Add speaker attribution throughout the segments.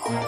Speaker 1: Hello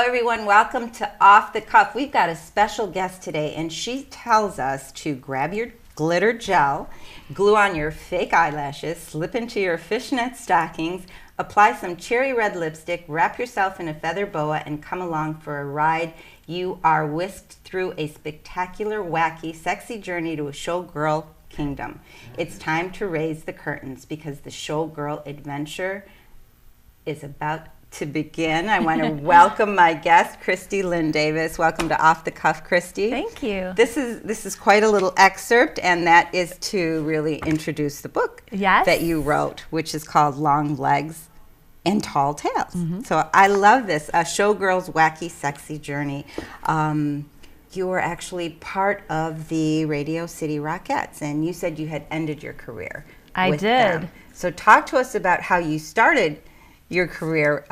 Speaker 1: everyone, welcome to Off the Cuff. We've got a special guest today and she tells us to grab your glitter gel, glue on your fake eyelashes, slip into your fishnet stockings, apply some cherry red lipstick, wrap yourself in a feather boa and come along for a ride. You are whisked through a spectacular, wacky, sexy journey to a showgirl kingdom. It's time to raise the curtains because the showgirl adventure is about to begin. I want to welcome my guest, Kristi Lynn Davis. Welcome to Off the Cuff, Kristi.
Speaker 2: Thank you.
Speaker 1: This is quite a little excerpt, and that is to really introduce the book that you wrote, which is called Long Legs and Tall Tales. So I love this, a showgirl's wacky, sexy journey. You were actually part of the Radio City Rockettes, and you said you had ended your career.
Speaker 2: I
Speaker 1: with
Speaker 2: did.
Speaker 1: them. So talk to us about how you started your career,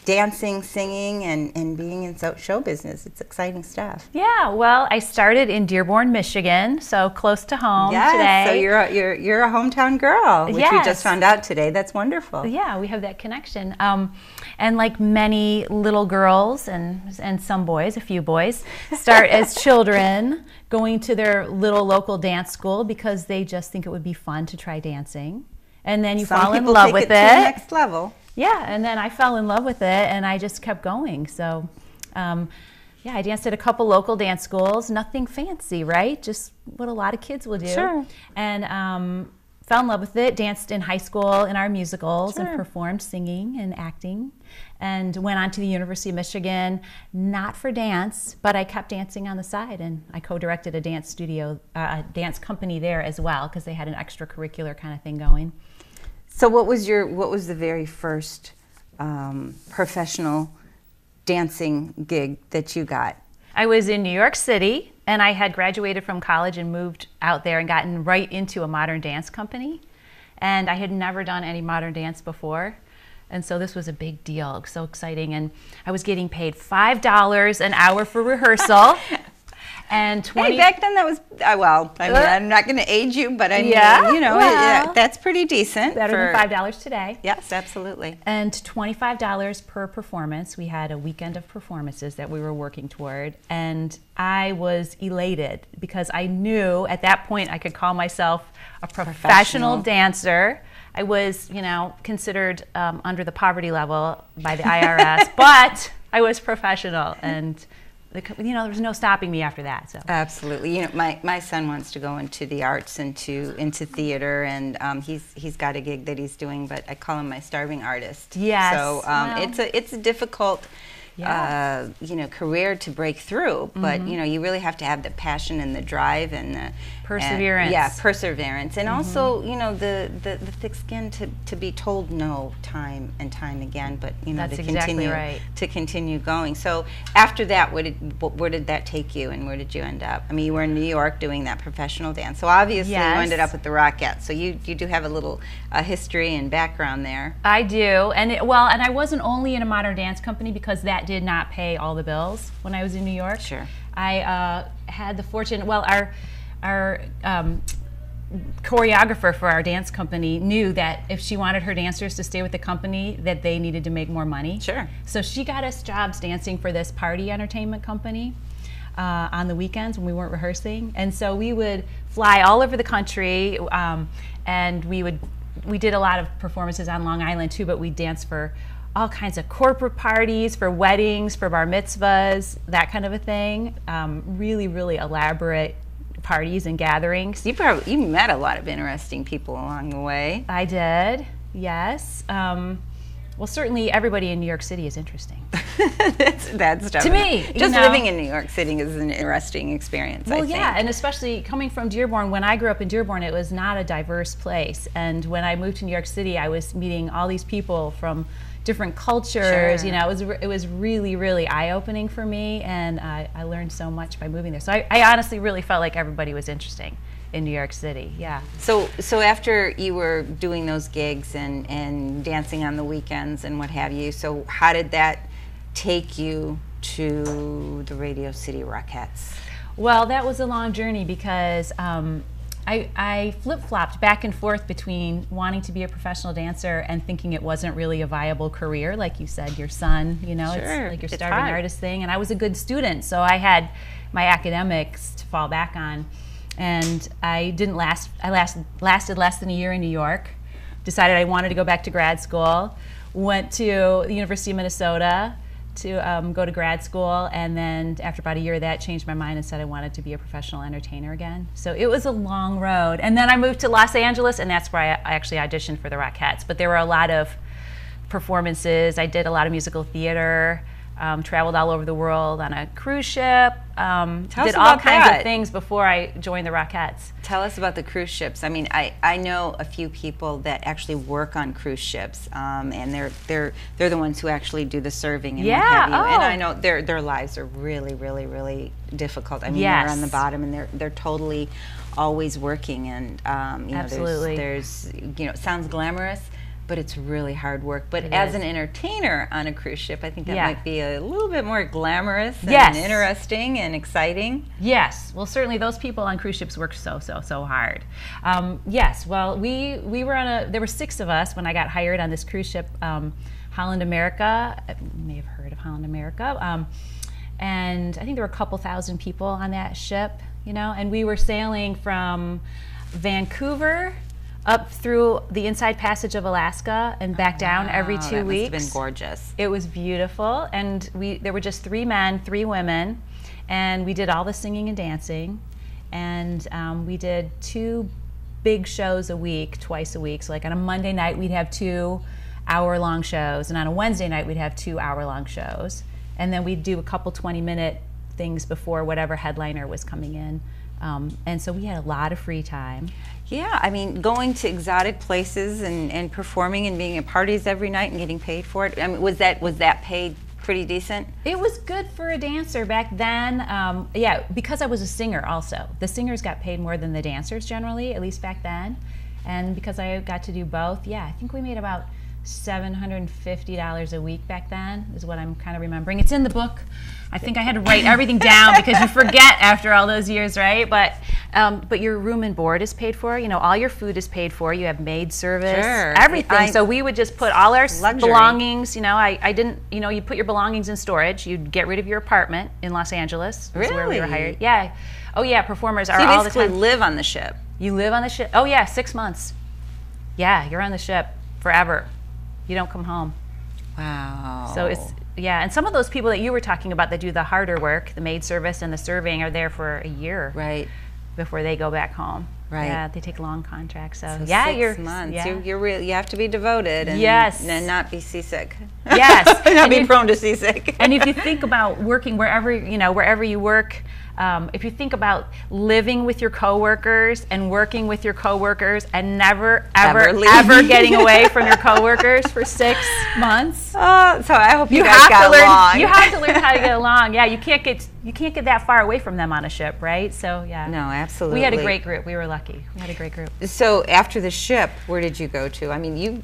Speaker 1: dancing, singing, and being in show business. It's exciting stuff.
Speaker 2: Yeah, well, I started in Dearborn, Michigan, so close to home today.
Speaker 1: So you're a hometown girl, which we just found out today. That's wonderful.
Speaker 2: Yeah, we have that connection. And like many little girls and some boys, a few boys, start as children going to their little local dance school because they just think it would be fun to try dancing. And then you fall in love with it.
Speaker 1: To the next level.
Speaker 2: Yeah, and then I fell in love with it, and I just kept going. So, yeah, I danced at a couple local dance schools. Nothing fancy, right? Just what a lot of kids will do.
Speaker 1: Sure.
Speaker 2: And fell in love with it. Danced in high school in our musicals and performed singing and acting. And went on to the University of Michigan, not for dance, but I kept dancing on the side. And I co-directed a dance studio, a dance company there as well, because they had an extracurricular kind of thing going.
Speaker 1: So what was the very first professional dancing gig that you got?
Speaker 2: I was in New York City, and I had graduated from college and moved out there and gotten right into a modern dance company. And I had never done any modern dance before. And so this was a big deal, so exciting. And I was getting paid $5 an hour for rehearsal. And
Speaker 1: hey, back then that was, well, I mean, I'm not going to age you, but I mean, you know, that's pretty decent.
Speaker 2: Better than $5 today.
Speaker 1: Yes, absolutely.
Speaker 2: And $25 per performance. We had a weekend of performances that we were working toward. And I was elated because I knew at that point I could call myself a professional dancer. I was, you know, considered under the poverty level by the IRS, but I was professional, and you know, there was no stopping me after that. So
Speaker 1: absolutely, you know, my son wants to go into the arts, into theater, and he's got a gig that he's doing, but I call him my starving artist.
Speaker 2: Yes.
Speaker 1: So it's a difficult. You know, career to break through, but you know, you really have to have the passion and the drive and the
Speaker 2: perseverance.
Speaker 1: Perseverance, and also, you know, the thick skin to be told no time and time again, but you know, to continue going. So after that, where did that take you, and where did you end up? I mean, you were in New York doing that professional dance, so obviously you ended up with the Rockettes. So you do have a little history and background there.
Speaker 2: I do, and and I wasn't only in a modern dance company because that did not pay all the bills when I was in New York.
Speaker 1: Sure.
Speaker 2: I had the fortune, well, our choreographer for our dance company knew that if she wanted her dancers to stay with the company, that they needed to make more money.
Speaker 1: Sure.
Speaker 2: So she got us jobs dancing for this party entertainment company on the weekends when we weren't rehearsing. And so we would fly all over the country, and we did a lot of performances on Long Island too, but we danced for all kinds of corporate parties, for weddings, for bar mitzvahs, that kind of a thing. Really, really elaborate parties and gatherings.
Speaker 1: You met a lot of interesting people along the way.
Speaker 2: I did, yes. Well, certainly everybody in New York City is interesting.
Speaker 1: that's
Speaker 2: to me.
Speaker 1: Just living in New York City is an interesting experience.
Speaker 2: Well,
Speaker 1: I think.
Speaker 2: Yeah, and especially coming from Dearborn. When I grew up in Dearborn, it was not a diverse place, and when I moved to New York City, I was meeting all these people from different cultures. Sure. You know, it was really, really eye-opening for me, and I learned so much by moving there. So I honestly really felt like everybody was interesting. in New York City. Yeah.
Speaker 1: So after you were doing those gigs and dancing on the weekends and what have you, so how did that take you to the Radio City Rockettes?
Speaker 2: Well, that was a long journey because I flip-flopped back and forth between wanting to be a professional dancer and thinking it wasn't really a viable career. Like you said, your son, you know,
Speaker 1: Sure.
Speaker 2: it's like your
Speaker 1: It's
Speaker 2: starving
Speaker 1: hard.
Speaker 2: artist thing. And I was a good student, so I had my academics to fall back on. And I didn't last. I lasted less than a year in New York. Decided I wanted to go back to grad school. Went to the University of Minnesota to go to grad school, and then after about a year of that, changed my mind and said I wanted to be a professional entertainer again. So it was a long road. And then I moved to Los Angeles, and that's where I actually auditioned for the Rockettes. But there were a lot of performances. I did a lot of musical theater. Traveled all over the world on a cruise ship. Did all kinds of things before I joined the Rockettes.
Speaker 1: Tell us about the cruise ships. I mean, I know a few people that actually work on cruise ships, and they're the ones who actually do the serving and what have you. And I know their lives are really, really, really difficult. I mean, they're on the bottom, and they're totally always working. And
Speaker 2: Absolutely.
Speaker 1: there's it sounds glamorous, but it's really hard work. But as an entertainer on a cruise ship, I think that might be a little bit more glamorous and interesting and exciting.
Speaker 2: Yes. Well, certainly those people on cruise ships work so hard. Yes. Well, we were there were 6 of us when I got hired on this cruise ship, Holland America. You may have heard of Holland America. And I think there were a couple thousand people on that ship, and we were sailing from Vancouver up through the Inside Passage of Alaska and back down every 2 weeks.
Speaker 1: That must have been gorgeous.
Speaker 2: It was beautiful, and there were just 3 men, 3 women, and we did all the singing and dancing, and we did 2 big shows a week, twice a week. So like on a Monday night we'd have 2 hour-long shows, and on a Wednesday night we'd have 2 hour-long shows, and then we'd do a couple 20-minute things before whatever headliner was coming in. And so we had a lot of free time.
Speaker 1: Yeah, I mean, going to exotic places and performing and being at parties every night and getting paid for it. I mean, was that paid pretty decent?
Speaker 2: It was good for a dancer back then. Yeah, because I was a singer also. The singers got paid more than the dancers generally, at least back then. And because I got to do both, yeah, I think we made about $750 a week back then is what I'm kind of remembering. It's in the book. I think I had to write everything down because you forget after all those years, right? But your room and board is paid for. All your food is paid for. You have maid service, everything. So we would just put all our belongings. I didn't. You put your belongings in storage. You'd get rid of your apartment in Los Angeles.
Speaker 1: Really?
Speaker 2: Where we were hired. Yeah. Oh yeah. Performers are
Speaker 1: so you
Speaker 2: all the time.
Speaker 1: basically live on the ship.
Speaker 2: You live on the ship. Oh yeah, 6 months. Yeah, you're on the ship forever. You don't come home.
Speaker 1: Wow.
Speaker 2: So and some of those people that you were talking about that do the harder work, the maid service and the serving, are there for a year,
Speaker 1: right,
Speaker 2: before they go back home.
Speaker 1: Right.
Speaker 2: Yeah, they take long contracts. So
Speaker 1: 6 months.
Speaker 2: Yeah.
Speaker 1: You have to be devoted and, and not be seasick.
Speaker 2: Yes.
Speaker 1: Not be prone to seasick.
Speaker 2: And if you think about working wherever you work, if you think about living with your coworkers and working with your coworkers and never ever getting away from your coworkers for 6 months.
Speaker 1: So I hope you guys got along.
Speaker 2: You have to learn how to get along. Yeah, you can't get that far away from them on a ship, right? So yeah.
Speaker 1: No, absolutely.
Speaker 2: We had a great group. We were lucky. We had a great group.
Speaker 1: So after the ship, where did you go to? I mean,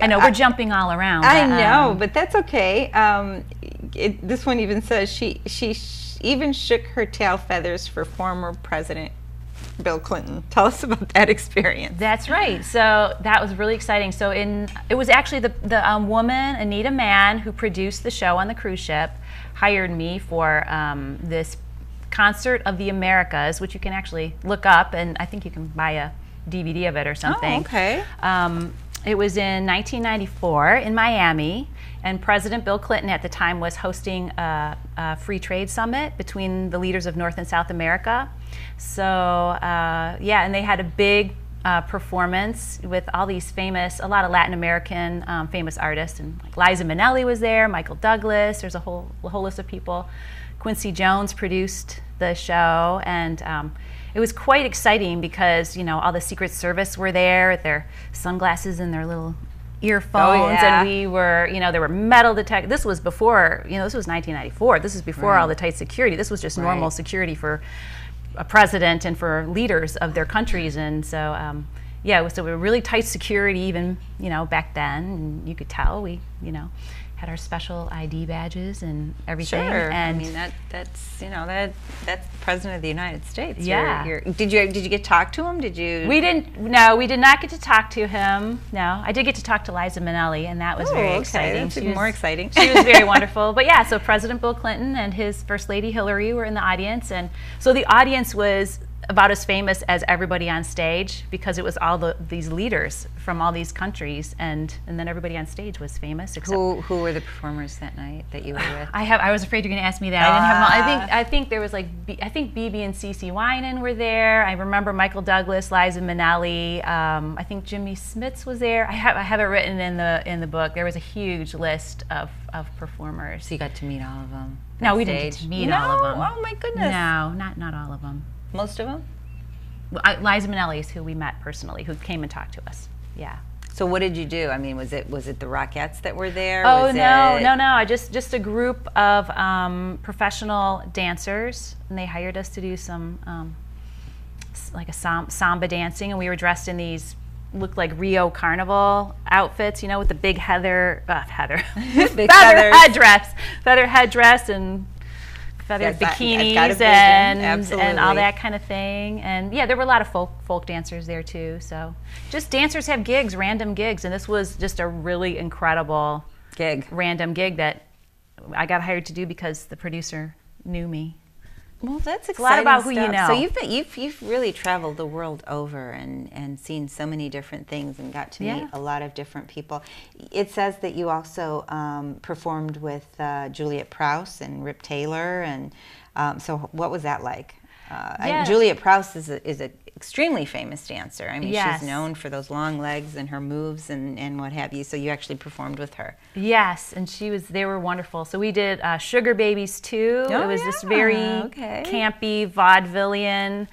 Speaker 2: I know we're jumping all around.
Speaker 1: I know, but that's okay. This one even says she even shook her tail feathers for former President Bill Clinton. Tell us about that experience.
Speaker 2: That's right. So that was really exciting. So it was actually the woman, Anita Mann, who produced the show on the cruise ship, hired me for this Concert of the Americas, which you can actually look up, and I think you can buy a DVD of it or something.
Speaker 1: Oh, okay.
Speaker 2: It was in 1994 in Miami, and President Bill Clinton at the time was hosting a free trade summit between the leaders of North and South America. So and they had a big performance with all these a lot of Latin American famous artists, and like Liza Minnelli was there, Michael Douglas. There's a whole list of people. Quincy Jones produced the show, and it was quite exciting because all the Secret Service were there with their sunglasses and their little earphones, and we were, there were metal detectors. This was before, this was 1994. This is before all the tight security. This was just normal security for a president and for leaders of their countries. And so, yeah, it was a really tight security even, back then. And you could tell we, had our special ID badges and everything.
Speaker 1: Sure.
Speaker 2: And
Speaker 1: I mean, that's the President of the United States.
Speaker 2: Yeah.
Speaker 1: Did you get to talk to him? Did you?
Speaker 2: We didn't. No, we did not get to talk to him. No, I did get to talk to Liza Minnelli, and that was very exciting.
Speaker 1: That's even more exciting.
Speaker 2: She was very wonderful. But yeah, so President Bill Clinton and his First Lady Hillary were in the audience, and so the audience was about as famous as everybody on stage because it was all these leaders from all these countries, and then everybody on stage was famous. Except
Speaker 1: who were the performers that night that you were with?
Speaker 2: I was afraid you're going to ask me that. I didn't have them all. I think there was I think BB and CeCe Winan were there. I remember Michael Douglas, Liza Minnelli. I think Jimmy Smits was there. I have it written in the book. There was a huge list of performers.
Speaker 1: So you got to meet all of them?
Speaker 2: No, we didn't get to meet all of them.
Speaker 1: Oh my goodness.
Speaker 2: No, not all of them.
Speaker 1: Most of them?
Speaker 2: Liza Minnelli is who we met personally, who came and talked to us. Yeah.
Speaker 1: So what did you do? I mean, was it the Rockettes that were there?
Speaker 2: Oh, no. I just a group of professional dancers, and they hired us to do some like a samba dancing, and we were dressed in these looked like Rio Carnival outfits, with the big feather headdress and feathered bikinis and all that kind of thing. And yeah, there were a lot of folk dancers there too. So just dancers have gigs, random gigs, and this was just a really incredible random gig that I got hired to do because the producer knew me.
Speaker 1: Well, that's exciting.
Speaker 2: It's a lot about who you know.
Speaker 1: So you've really traveled the world over and seen so many different things and got to meet a lot of different people. It says that you also performed with Juliet Prowse and Rip Taylor, and so what was that like? Juliet Prowse is a extremely famous dancer. I mean, she's known for those long legs and her moves and what have you. So you actually performed with her.
Speaker 2: Yes, and they were wonderful. So we did Sugar Babies 2. It was this very campy, vaudevillian,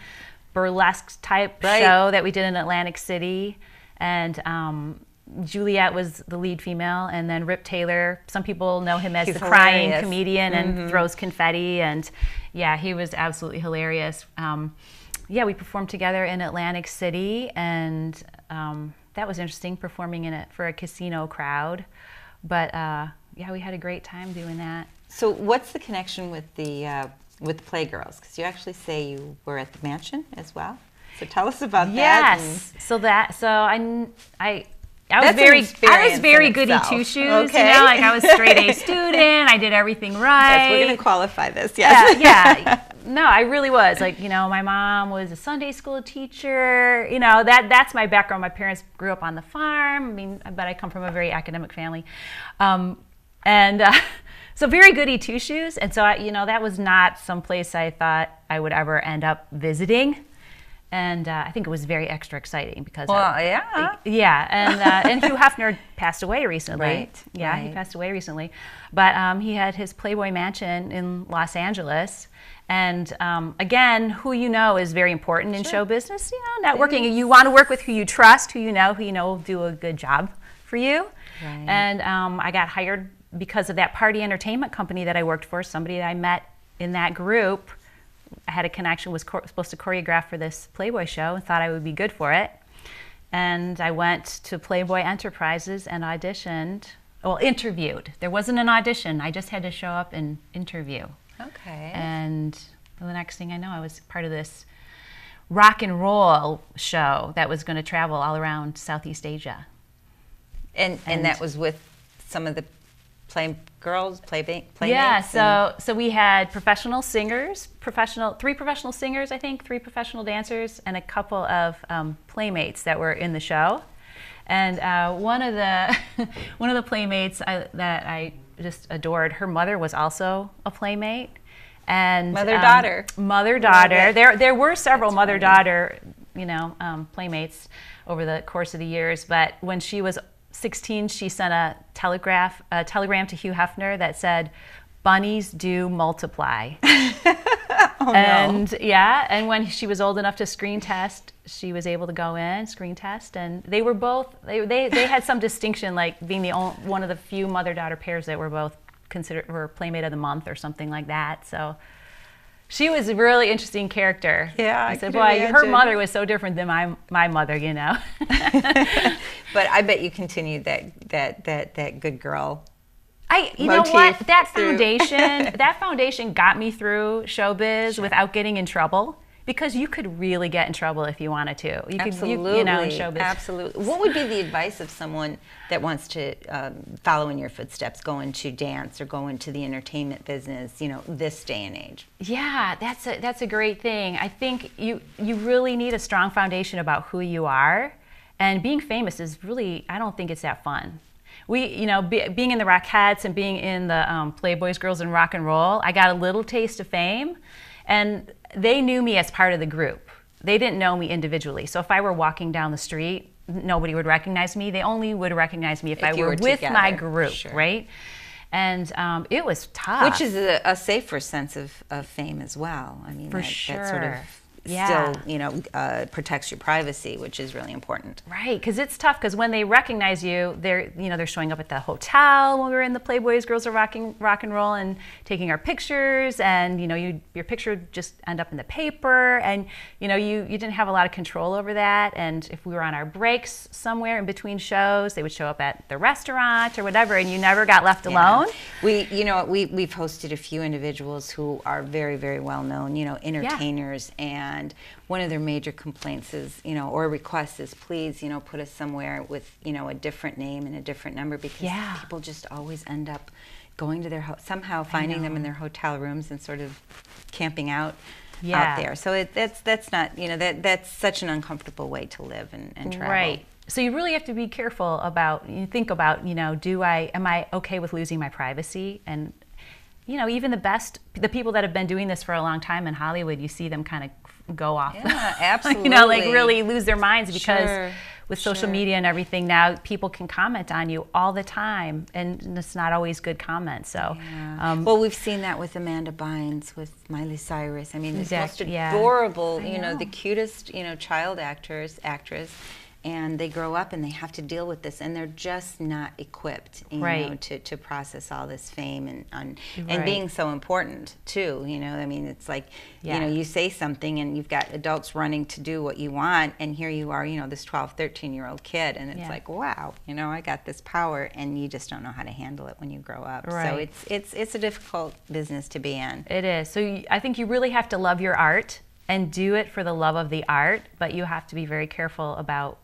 Speaker 2: burlesque type show that we did in Atlantic City. And Juliet was the lead female, and then Rip Taylor, some people know him as the crying comedian and throws confetti, and yeah, he was absolutely hilarious. We performed together in Atlantic City, and that was interesting, performing in it for a casino crowd. But we had a great time doing that. So
Speaker 1: what's the connection with the Playgirls? Because you actually say you were at the mansion as well. So tell us about that.
Speaker 2: Yes. I was very goody two shoes.
Speaker 1: Okay.
Speaker 2: I was straight A student. I did everything right.
Speaker 1: Yes, we're going to qualify this. Yes.
Speaker 2: Yeah. No, I really was. My mom was a Sunday school teacher. That's my background. My parents grew up on the farm. But I come from a very academic family, so very goody two shoes. And so that was not some place I thought I would ever end up visiting. And I think it was very extra exciting because and Hugh Hefner passed away recently.
Speaker 1: Right.
Speaker 2: Yeah, he passed away recently, but he had his Playboy mansion in Los Angeles. And again, who you know is very important in show business. Networking. You want to work with who you trust, who you know will do a good job for you.
Speaker 1: Right.
Speaker 2: And I got hired because of that party entertainment company that I worked for. Somebody that I met in that group. I had a connection, was supposed to choreograph for this Playboy show and thought I would be good for it. And I went to Playboy Enterprises and interviewed. There wasn't an audition. I just had to show up and interview.
Speaker 1: Okay.
Speaker 2: And the next thing I know, I was part of this rock and roll show that was going to travel all around Southeast Asia.
Speaker 1: And that was with some of the playmates?
Speaker 2: Yeah, so we had professional singers, three professional singers, I think, 3 professional dancers, and a couple of playmates that were in the show. And one of the playmates that I just adored, her mother was also a playmate. And
Speaker 1: mother-daughter.
Speaker 2: There were several mother-daughter, playmates over the course of the years, but when she was 16, she sent a telegram to Hugh Hefner that said, "Bunnies do multiply." And when she was old enough to screen test, she was able to go in, screen test, and they were both, they had some distinction, like being one of the few mother-daughter pairs that were both considered, were Playmate of the Month or something like that. So She was a really interesting character.
Speaker 1: Yeah,
Speaker 2: I said, boy, her mother was so different than my mother, you know.
Speaker 1: But I bet you continued that good girl.
Speaker 2: You know what? That foundation got me through showbiz without getting in trouble. Because you could really get in trouble if you wanted to.
Speaker 1: Absolutely.
Speaker 2: You know, in showbiz.
Speaker 1: Absolutely. What would be the advice of someone that wants to follow in your footsteps, go into dance or go into the entertainment business, you know, this day and age?
Speaker 2: Yeah, that's a great thing. I think you really need a strong foundation about who you are. And being famous is really, I don't think it's that fun. Being in the Rockettes and being in the Playboys, Girls and Rock and Roll, I got a little taste of fame. And they knew me as part of the group. They didn't know me individually. So if I were walking down the street, nobody would recognize me. They only would recognize me if I were with my group, right? And it was tough.
Speaker 1: Which is a safer sense of fame as well. I mean, that sort of still, you know, protects your privacy, which is really important.
Speaker 2: Right, because it's tough. Because when they recognize you, they're showing up at the hotel when we were in the Playboys, Girls Are Rock and Roll, and taking our pictures, and you know, your picture would just end up in the paper, and you know, you didn't have a lot of control over that. And if we were on our breaks somewhere in between shows, they would show up at the restaurant or whatever, and you never got left alone.
Speaker 1: We've hosted a few individuals who are very, very well known, you know, entertainers, and one of their major complaints is, you know, or requests is, please, you know, put us somewhere with, you know, a different name and a different number, because people just always end up going to their somehow finding them in their hotel rooms and sort of camping out there. So that's not, you know, that's such an uncomfortable way to live and travel.
Speaker 2: Right. So you really have to be careful about, you think about, you know, am I okay with losing my privacy? And you know, even the people that have been doing this for a long time in Hollywood, you see them kind of go off.
Speaker 1: Yeah, absolutely.
Speaker 2: You know, like really lose their minds because with social media and everything now, people can comment on you all the time, and it's not always good comments. So,
Speaker 1: well, we've seen that with Amanda Bynes, with Miley Cyrus. I mean, this most adorable, you know, the cutest, you know, child actress. And they grow up and they have to deal with this, and they're just not equipped, you know, to process all this fame and being so important too. You know, I mean, it's like, you know, you say something and you've got adults running to do what you want, and here you are, you know, this 12, 13-year-old kid, and it's like, wow, you know, I got this power, and you just don't know how to handle it when you grow up. So it's a difficult business to be in.
Speaker 2: It is. So I think you really have to love your art and do it for the love of the art, but you have to be very careful about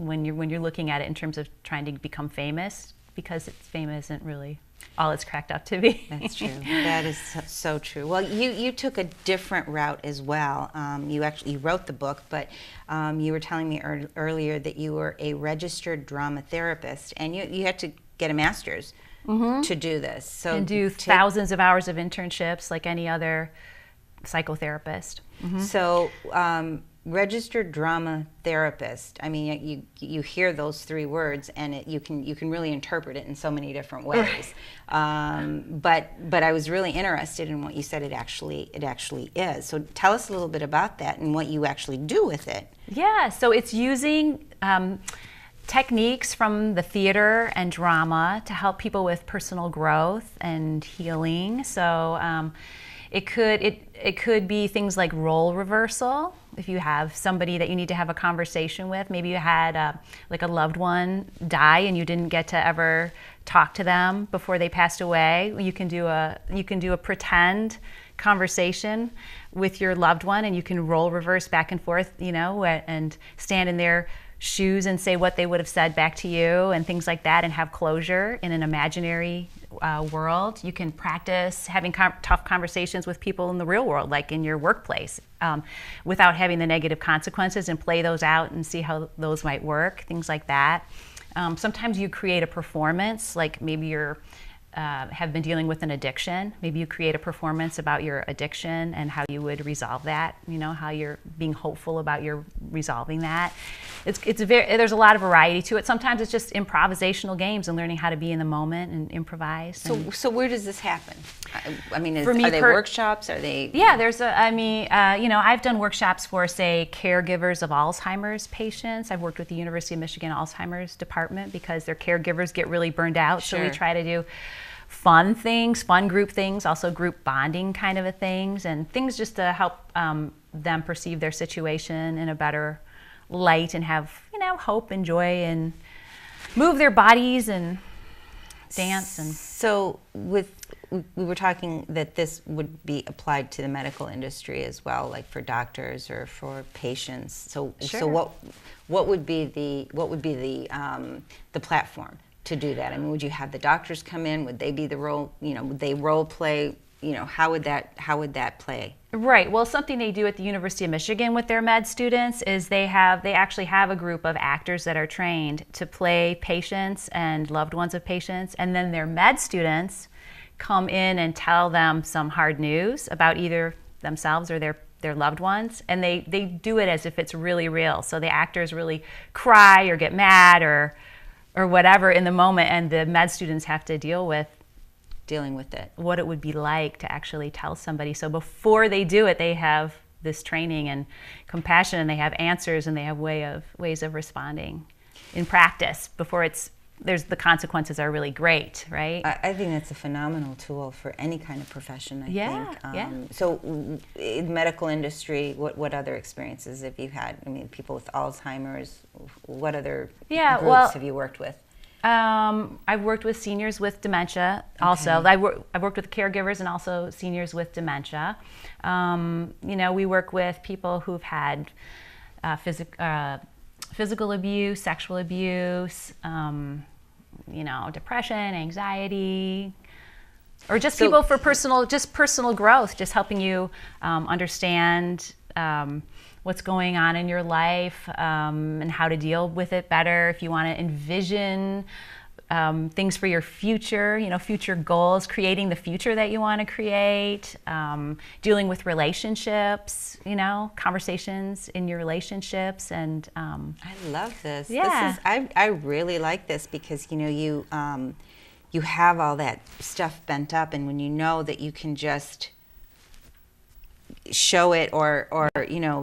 Speaker 2: when you're looking at it in terms of trying to become famous, because fame isn't really all it's cracked up to be.
Speaker 1: That's true. That is so true. Well, you took a different route as well. You wrote the book, but you were telling me earlier that you were a registered drama therapist, and you had to get a master's to do this. So
Speaker 2: and do thousands of hours of internships like any other psychotherapist.
Speaker 1: So registered drama therapist. I mean, you hear those three words, and you can really interpret it in so many different ways. But I was really interested in what you said it actually is. So tell us a little bit about that and what you actually do with it.
Speaker 2: Yeah. So it's using techniques from the theater and drama to help people with personal growth and healing. So it could be things like role reversal. If you have somebody that you need to have a conversation with, maybe you had like a loved one die and you didn't get to ever talk to them before they passed away. You can do a pretend conversation with your loved one, and you can role reverse back and forth, you know, and stand in their shoes and say what they would have said back to you and things like that, and have closure in an imaginary world. You can practice having tough conversations with people in the real world, like in your workplace, without having the negative consequences, and play those out and see how those might work, things like that. Sometimes you create a performance, like maybe you're have been dealing with an addiction. Maybe you create a performance about your addiction and how you would resolve that, you know, how you're being hopeful about your resolving that. There's a lot of variety to it. Sometimes it's just improvisational games and learning how to be in the moment and improvise.
Speaker 1: So where does this happen? I mean, are they workshops? Are they?
Speaker 2: Yeah, you know, I've done workshops for, say, caregivers of Alzheimer's patients. I've worked with the University of Michigan Alzheimer's department because their caregivers get really burned out. So we try to do fun things, fun group things, also group bonding kind of things, and things just to help them perceive their situation in a better light and have, hope and joy and move their bodies and dance. And
Speaker 1: so we were talking that this would be applied to the medical industry as well, like for doctors or for patients. So
Speaker 2: Sure.
Speaker 1: so what would be the platform to do that? I mean, would you have the doctors come in? Would they be the role? Would they role play? How would that play?
Speaker 2: Right. Well, something they do at the University of Michigan with their med students is they actually have a group of actors that are trained to play patients and loved ones of patients, and then their med students come in and tell them some hard news about either themselves or their loved ones, and they do it as if it's really real. So the actors really cry or get mad or whatever in the moment, and the med students have to dealing with it, what it would be like to actually tell somebody. So before they do it, they have this training and compassion, and they have answers, and they have ways of responding in practice before the consequences are really great, right?
Speaker 1: I think that's a phenomenal tool for any kind of profession, I think.
Speaker 2: Yeah.
Speaker 1: So in the medical industry, what other experiences have you had? I mean, people with Alzheimer's, what other groups have you worked with?
Speaker 2: I've worked with seniors with dementia also.
Speaker 1: Okay.
Speaker 2: I've worked with caregivers and also seniors with dementia. We work with people who've had physical abuse, sexual abuse, depression, anxiety, or just people for personal growth, just helping you understand what's going on in your life and how to deal with it better. If you want to envision things for your future, future goals, creating the future that you want to create, dealing with relationships, conversations in your relationships. And
Speaker 1: I love this.
Speaker 2: Yeah.
Speaker 1: I really like this because, you have all that stuff bent up, and when you know that you can just show it or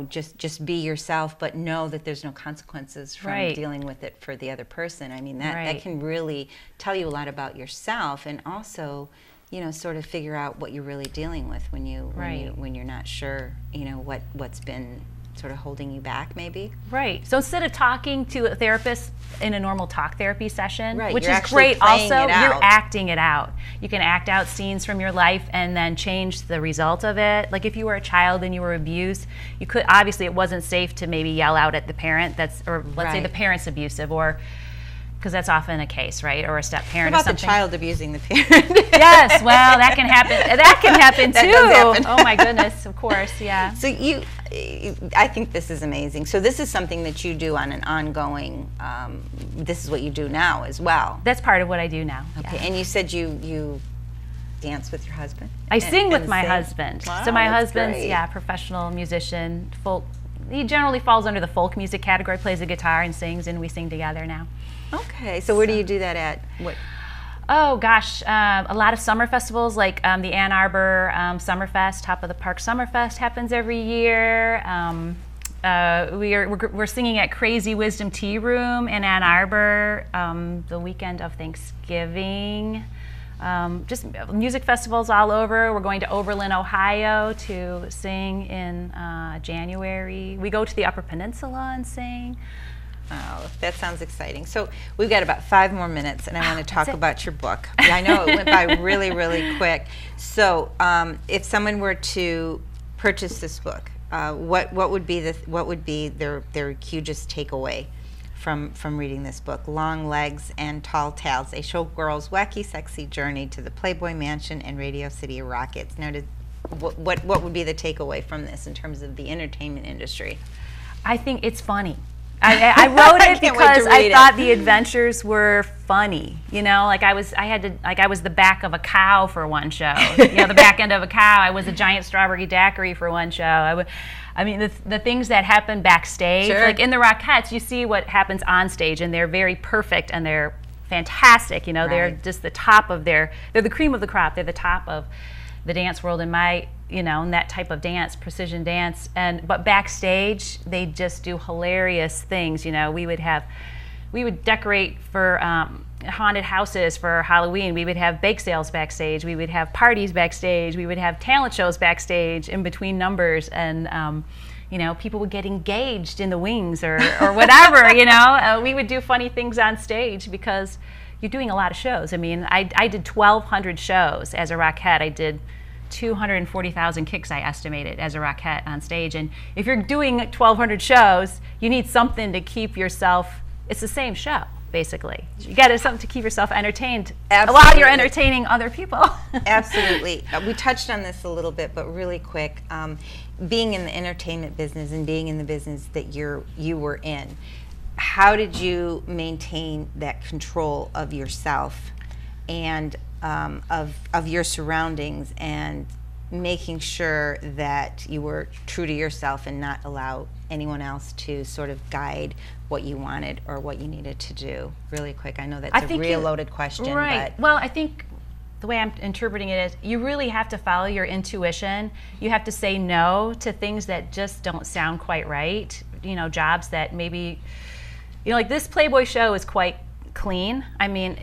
Speaker 1: just be yourself, but know that there's no consequences from dealing with it for the other person. I mean, that can really tell you a lot about yourself, and also sort of figure out what you're really dealing with when you're not sure what's been sort of holding you back, maybe.
Speaker 2: Right. So instead of talking to a therapist in a normal talk therapy session, which
Speaker 1: you're
Speaker 2: is
Speaker 1: actually
Speaker 2: great
Speaker 1: playing
Speaker 2: also,
Speaker 1: it out.
Speaker 2: you're acting it out. You can act out scenes from your life and then change the result of it. Like if you were a child and you were abused, you could, obviously it wasn't safe to maybe yell out at the parent or let's say the parent's abusive, or because that's often a case, right? Or a step parent
Speaker 1: What
Speaker 2: or
Speaker 1: about
Speaker 2: something.
Speaker 1: the child abusing the parent?
Speaker 2: Yes, well, that can happen. That can happen
Speaker 1: That
Speaker 2: too.
Speaker 1: does happen.
Speaker 2: Oh my goodness, of course, yeah.
Speaker 1: So I think this is amazing. So this is something that you do on an ongoing, this is what you do now as well.
Speaker 2: That's part of what I do now.
Speaker 1: Okay,
Speaker 2: yeah.
Speaker 1: And you said you dance with your husband?
Speaker 2: I sing with my husband.
Speaker 1: Wow,
Speaker 2: so my
Speaker 1: that's
Speaker 2: husband's,
Speaker 1: great.
Speaker 2: professional musician, folk. He generally falls under the folk music category, plays the guitar and sings, and we sing together now.
Speaker 1: Okay, so where do you do that at? What?
Speaker 2: Oh gosh, a lot of summer festivals like the Ann Arbor Summerfest, Top of the Park Summerfest happens every year. We're singing at Crazy Wisdom Tea Room in Ann Arbor the weekend of Thanksgiving. Just music festivals all over. We're going to Oberlin, Ohio to sing in January. We go to the Upper Peninsula and sing.
Speaker 1: Oh, that sounds exciting. So we've got about 5 more minutes, and I want to talk about your book. I know it went by really, really quick. So if someone were to purchase this book, what would be their hugest takeaway from reading this book? Long Legs and Tall Tales, a showgirl's wacky, sexy journey to the Playboy Mansion and Radio City of Rockets. Now, what would be the takeaway from this in terms of the entertainment industry?
Speaker 2: I think it's funny. I wrote it because I thought the adventures were funny. I was the back of a cow for one show. The back end of a cow. I was a giant strawberry daiquiri for one show. The things that happen backstage,
Speaker 1: sure.
Speaker 2: Like in the Rockettes, you see what happens on stage, and they're very perfect and they're fantastic. They're just the top of they're the cream of the crop. They're the top of the dance world in my, in that type of dance, precision dance. But backstage, they just do hilarious things. We would decorate for haunted houses for Halloween. We would have bake sales backstage. We would have parties backstage. We would have talent shows backstage in between numbers, and people would get engaged in the wings or whatever. We would do funny things on stage because you're doing a lot of shows. I mean, I did 1,200 shows as a Rockette. I did 240,000 kicks, I estimated, as a Rockette on stage. And if you're doing 1,200 shows, you need something to keep yourself. It's the same show, basically. You got to something to keep yourself entertained.
Speaker 1: Absolutely.
Speaker 2: While you're entertaining other people.
Speaker 1: Absolutely. We touched on this a little bit, but really quick. Being in the entertainment business and being in the business that you were in, how did you maintain that control of yourself and of your surroundings, and making sure that you were true to yourself and not allow anyone else to sort of guide what you wanted or what you needed to do? Really quick. I know that's a real loaded question.
Speaker 2: Right.
Speaker 1: But
Speaker 2: well, I think the way I'm interpreting it is you really have to follow your intuition. You have to say no to things that just don't sound quite right. Jobs that maybe, like this Playboy show is quite clean. I mean,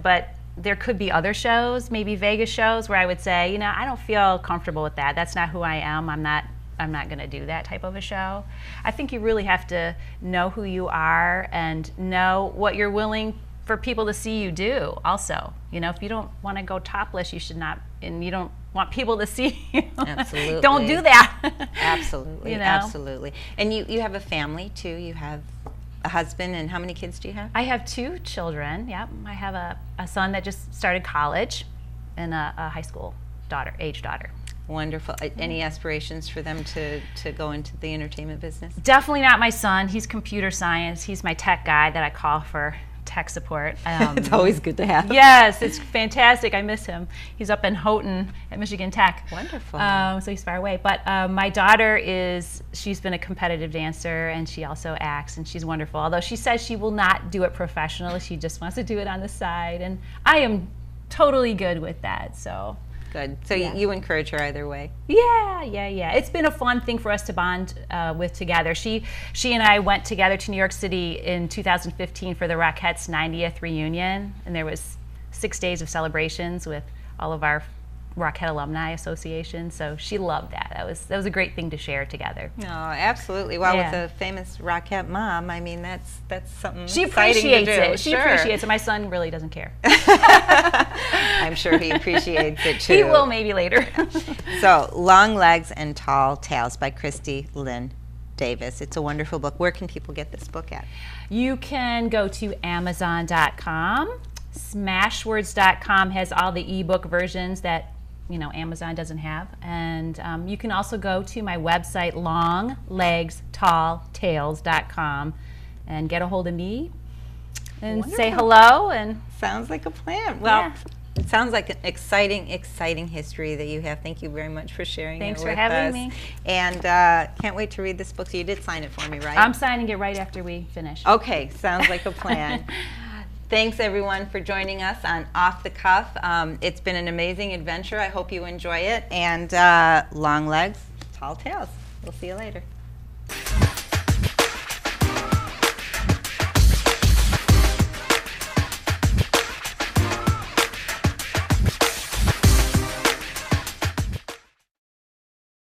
Speaker 2: but there could be other shows, maybe Vegas shows, where I would say, I don't feel comfortable with that. That's not who I am. I'm not going to do that type of a show. I think you really have to know who you are and know what you're willing for people to see you do also. If you don't want to go topless, you should not, and you don't want people to see you.
Speaker 1: Absolutely.
Speaker 2: Don't do that.
Speaker 1: Absolutely. Absolutely. And you have a family too. You have a husband, and how many kids do you have?
Speaker 2: I have 2 children. Yep. I have a son that just started college and a high school age daughter.
Speaker 1: Wonderful. Any aspirations for them to go into the entertainment business?
Speaker 2: Definitely not my son. He's computer science. He's my tech guy that I call for tech support.
Speaker 1: It's always good to have.
Speaker 2: Yes, it's fantastic. I miss him. He's up in Houghton at Michigan Tech.
Speaker 1: Wonderful.
Speaker 2: So he's far away. But my daughter she's been a competitive dancer, and she also acts, and she's wonderful. Although she says she will not do it professionally. She just wants to do it on the side. And I am totally good with that. So
Speaker 1: good. So you encourage her either way?
Speaker 2: Yeah. It's been a fun thing for us to bond with together. She and I went together to New York City in 2015 for the Rockette's 90th reunion, and there was 6 days of celebrations with all of our Rockette Alumni Association. So she loved that. That was a great thing to share together.
Speaker 1: No, absolutely. Well, with a famous Rockette mom, I mean that's something
Speaker 2: she
Speaker 1: exciting
Speaker 2: appreciates
Speaker 1: to do.
Speaker 2: it. She appreciates it. My son really doesn't care.
Speaker 1: I'm sure he appreciates it too.
Speaker 2: He will maybe later.
Speaker 1: So, Long Legs and Tall Tales by Kristi Lynn Davis. It's a wonderful book. Where can people get this book at?
Speaker 2: You can go to Amazon.com. Smashwords.com has all the ebook versions that Amazon doesn't have, and you can also go to my website longlegstalltales.com and get a hold of me and say hello. And
Speaker 1: sounds like a plan. Well, it sounds like an exciting history that you have. Thank you very much for sharing it with us.
Speaker 2: Thanks for having me.
Speaker 1: And can't wait to read this book. So you did sign it for me, right?
Speaker 2: I'm signing it right after we finish.
Speaker 1: Okay, sounds like a plan. Thanks, everyone, for joining us on Off the Cuff. It's been an amazing adventure. I hope you enjoy it. And long legs, tall tales. We'll see you later.